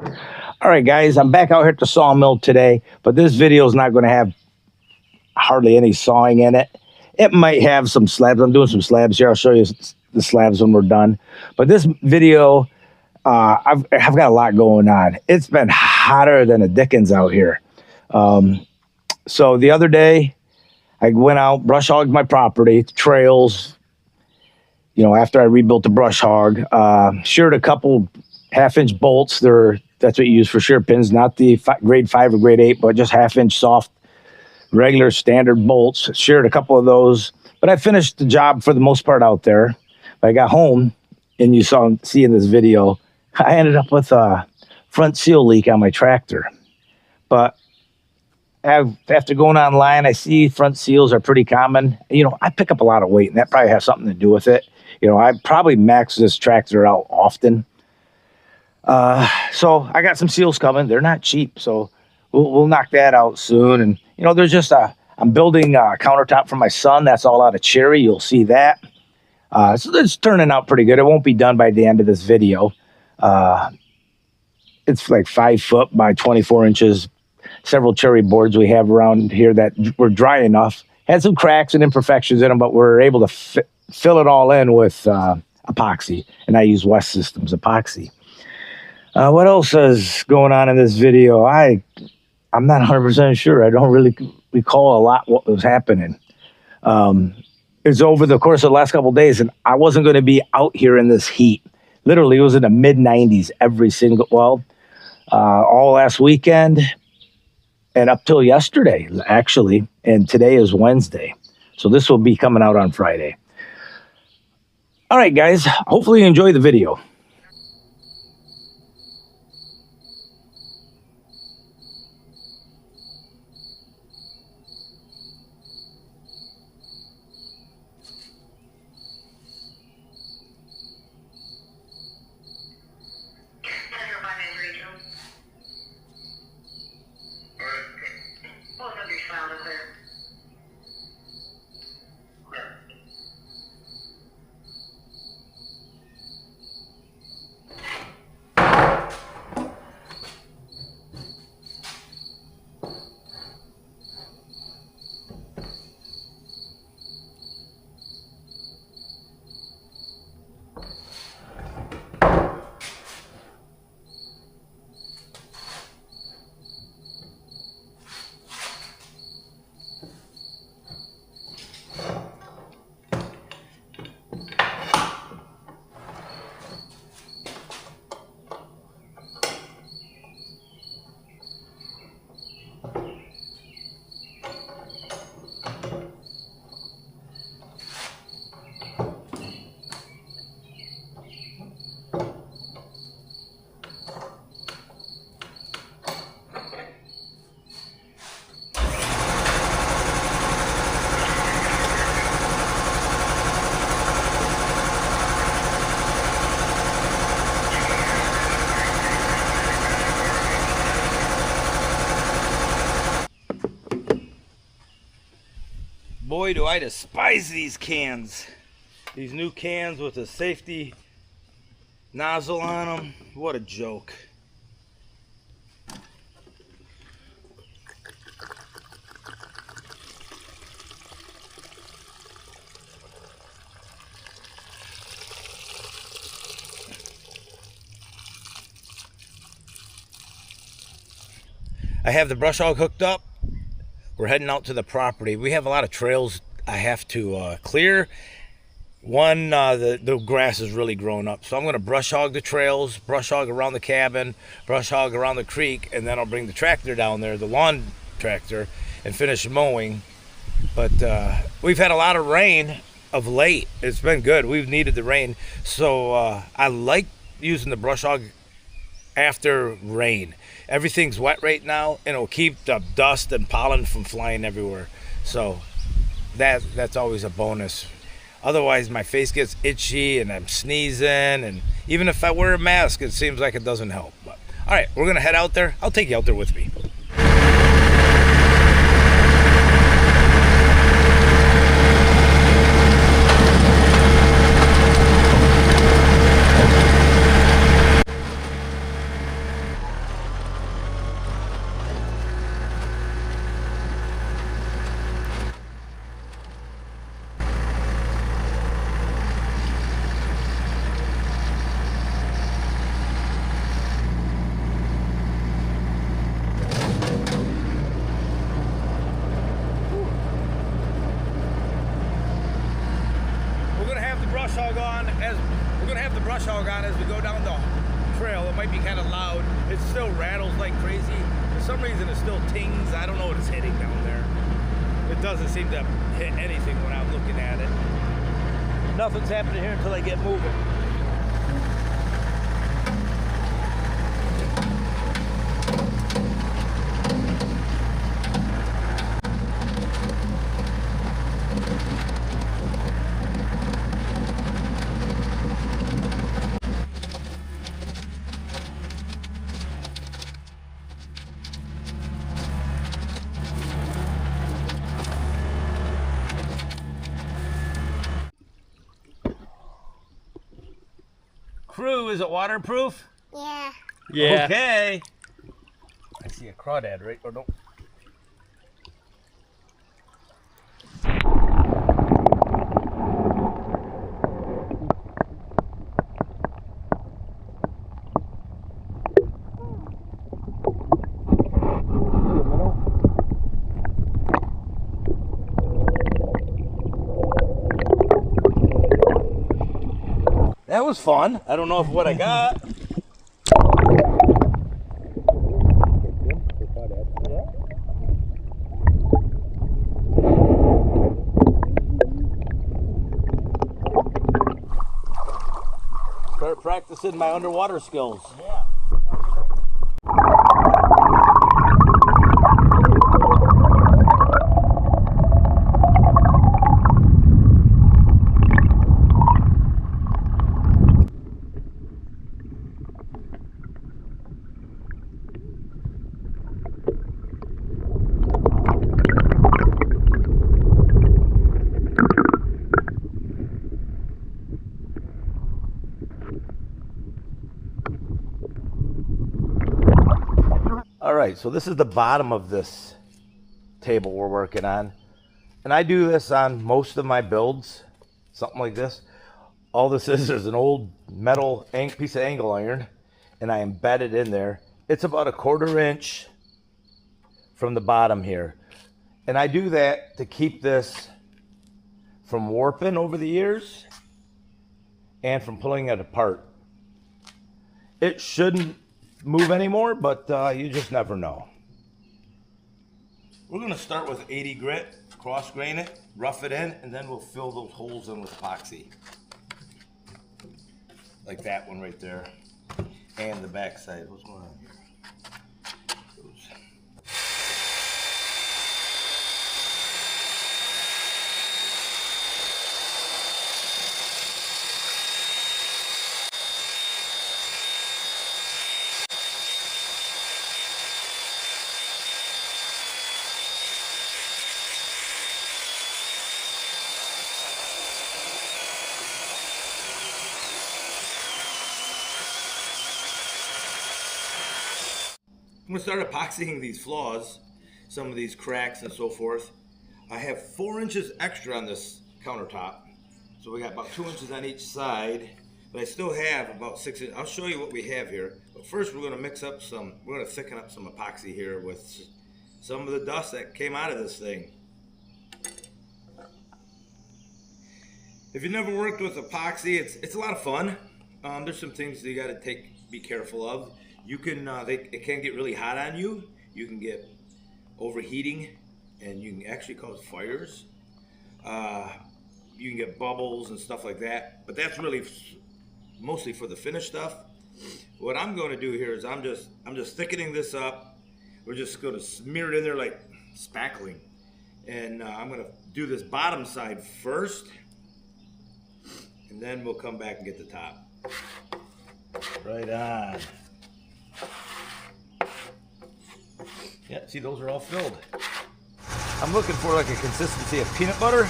All right, guys, I'm back out here at the sawmill today, but this video is not going to have hardly any sawing in it. It might have some slabs. I'm doing some slabs here. I'll show you the slabs when we're done. But this video, I've got a lot going on. It's been hotter than a Dickens out here. So the other day, I went out, brush hogged my property, trails, after I rebuilt the brush hog, sheared a couple half-inch bolts. That's what you use for shear pins, not the grade 5 or grade 8, but just half-inch soft, regular standard bolts. Sheared a couple of those, but I finished the job for the most part out there. But I got home, and you see in this video, I ended up with a front seal leak on my tractor. But after going online, I see front seals are pretty common. I pick up a lot of weight, and that probably has something to do with it. I probably max this tractor out often. So I got some seals coming. They're not cheap, so we'll knock that out soon. And, there's just I'm building a countertop for my son. That's all out of cherry. You'll see that. So it's turning out pretty good. It won't be done by the end of this video. It's like 5 foot by 24 inches. Several cherry boards we have around here that were dry enough. Had some cracks and imperfections in them, but we're able to fill it all in with epoxy. And I use West Systems epoxy. What else is going on in this video? I'm not 100% sure. I don't really recall a lot what was happening. It's over the course of the last couple of days, and I wasn't going to be out here in this heat. Literally, it was in the mid-90s all last weekend and up till yesterday, actually. And today is Wednesday. So this will be coming out on Friday. All right, guys. Hopefully you enjoy the video. Boy, do I despise these cans. These new cans with a safety nozzle on them. What a joke. I have the brush hog hooked up. We're heading out to the property. We have a lot of trails I have to clear. One, the grass is really grown up. So I'm going to brush hog the trails, brush hog around the cabin, brush hog around the creek, and then I'll bring the tractor down there, the lawn tractor, and finish mowing. But we've had a lot of rain of late. It's been good. We've needed the rain. So I like using the brush hog after rain. Everything's wet right now, and it'll keep the dust and pollen from flying everywhere. So that's always a bonus. Otherwise, my face gets itchy and I'm sneezing, and even if I wear a mask, it seems like it doesn't help. But all right, we're gonna head out there. I'll take you out there with me. loud. It still rattles like crazy. For some reason, it still tings. I don't know what it's hitting down there. It doesn't seem to hit anything when I'm looking at it. Nothing's happening here until I get moving. Crew, is it waterproof? Yeah. Yeah. Okay. I see a crawdad, right? Or no? That was fun. I don't know if what I got. Start practicing my underwater skills. Yeah. All right, so this is the bottom of this table we're working on. And I do this on most of my builds, something like this. All this is an old metal piece of angle iron, and I embed it in there. It's about 1/4 inch from the bottom here. And I do that to keep this from warping over the years and from pulling it apart. It shouldn't move anymore, but you just never know. We're gonna start with 80 grit, cross grain it, rough it in, and then we'll fill those holes in with epoxy. Like that one right there. And the back side. What's going on here? I'm gonna start epoxying these flaws, some of these cracks and so forth. I have 4 inches extra on this countertop. So we got about 2 inches on each side, but I still have about 6 inches. I'll show you what we have here. But first we're gonna we're gonna thicken up some epoxy here with some of the dust that came out of this thing. If you've never worked with epoxy, it's a lot of fun. There's some things that you gotta be careful of. You can, it can get really hot on you. You can get overheating, and you can actually cause fires. You can get bubbles and stuff like that. But that's really mostly for the finished stuff. What I'm going to do here is I'm just thickening this up. We're just going to smear it in there like spackling, and I'm going to do this bottom side first, and then we'll come back and get the top. Right on. Yeah, see, those are all filled. I'm looking for like a consistency of peanut butter.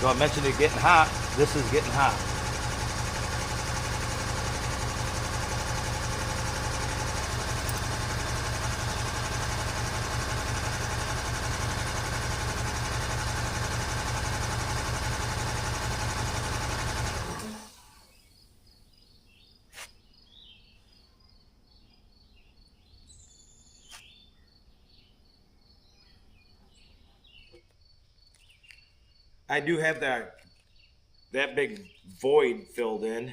So I mentioned it getting hot. This is getting hot. I do have that big void filled in.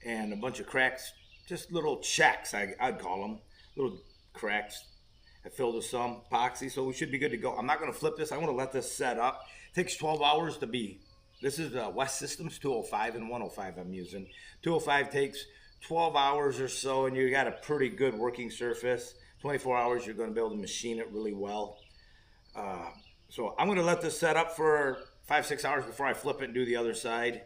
and a bunch of cracks, just little checks, I'd call them, little cracks. I filled with some epoxy, so we should be good to go. I'm not going to flip this. I want to let this set up. It takes 12 hours to be. This is West Systems 205 and 105 I'm using. 205 takes 12 hours or so, and you got a pretty good working surface. 24 hours, you're going to be able to machine it really well. So I'm going to let this set up for 5-6 hours before I flip it and do the other side.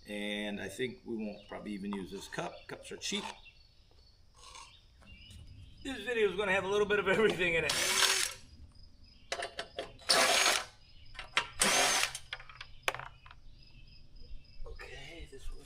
And I think we won't probably even use this cup. Cups are cheap. This video is going to have a little bit of everything in it. Okay, this one.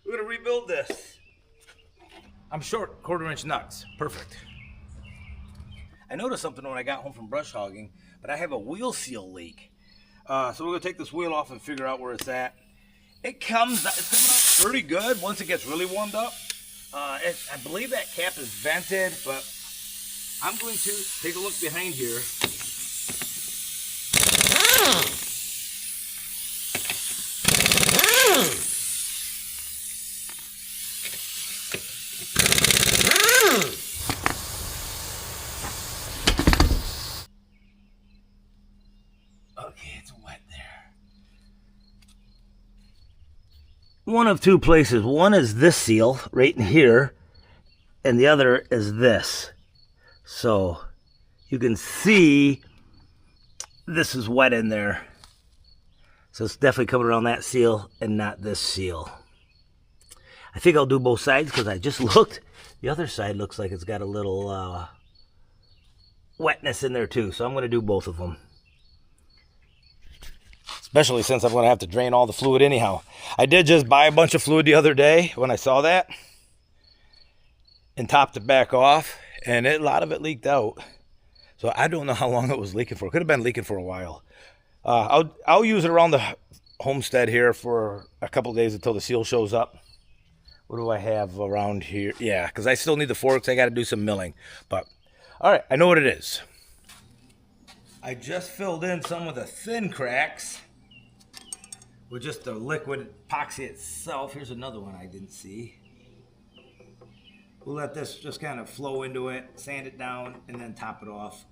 We're going to rebuild this. I'm short 1/4 inch nuts. Perfect. I noticed something when I got home from brush hogging, but I have a wheel seal leak. So we're going to take this wheel off and figure out where it's at. It's coming out pretty good once it gets really warmed up. I believe that cap is vented, but I'm going to take a look behind here. Okay, it's wet there. One of two places. One is this seal right in here, and the other is this. So you can see this is wet in there. So it's definitely coming around that seal and not this seal. I think I'll do both sides because I just looked. The other side looks like it's got a little wetness in there too. So I'm going to do both of them. Especially since I'm going to have to drain all the fluid anyhow. I did just buy a bunch of fluid the other day when I saw that. And topped it back off. And a lot of it leaked out. So I don't know how long it was leaking for. It could have been leaking for a while. I'll use it around the Homestead here for a couple of days until the seal shows up. What do I have around here? Yeah, because I still need the forks. I got to do some milling. But, all right, I know what it is. I just filled in some of the thin cracks with just the liquid epoxy itself. Here's another one I didn't see. We'll let this just kind of flow into it, sand it down, and then top it off.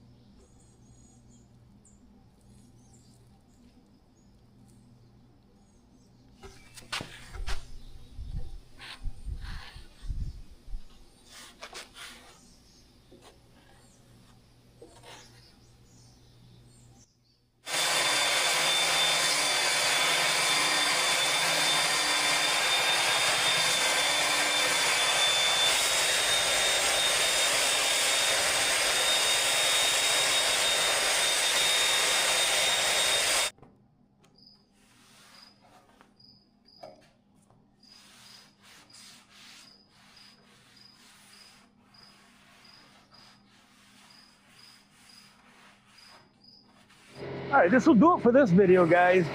All right, this will do it for this video, guys.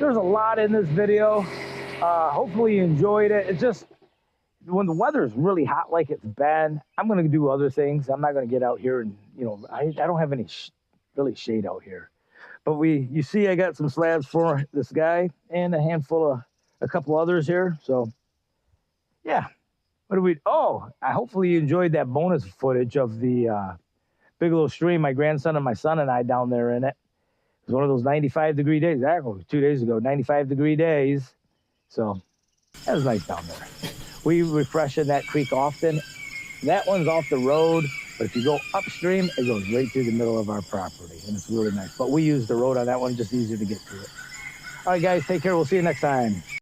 There's a lot in this video. Hopefully you enjoyed it. It's just, when the weather is really hot like it's been, I'm going to do other things. I'm not going to get out here and, you know, I don't have any really shade out here. But you see I got some slabs for this guy and a handful of a couple others here. So, yeah. What do we, hopefully you enjoyed that bonus footage of the Bigelow Stream, my grandson and my son and I down there in it. It was one of those 95-degree days. Actually, 2 days ago, 95-degree days. So that was nice down there. We refresh in that creek often. That one's off the road, but if you go upstream, it goes right through the middle of our property, and it's really nice. But we use the road on that one, just easier to get to it. All right, guys, take care. We'll see you next time.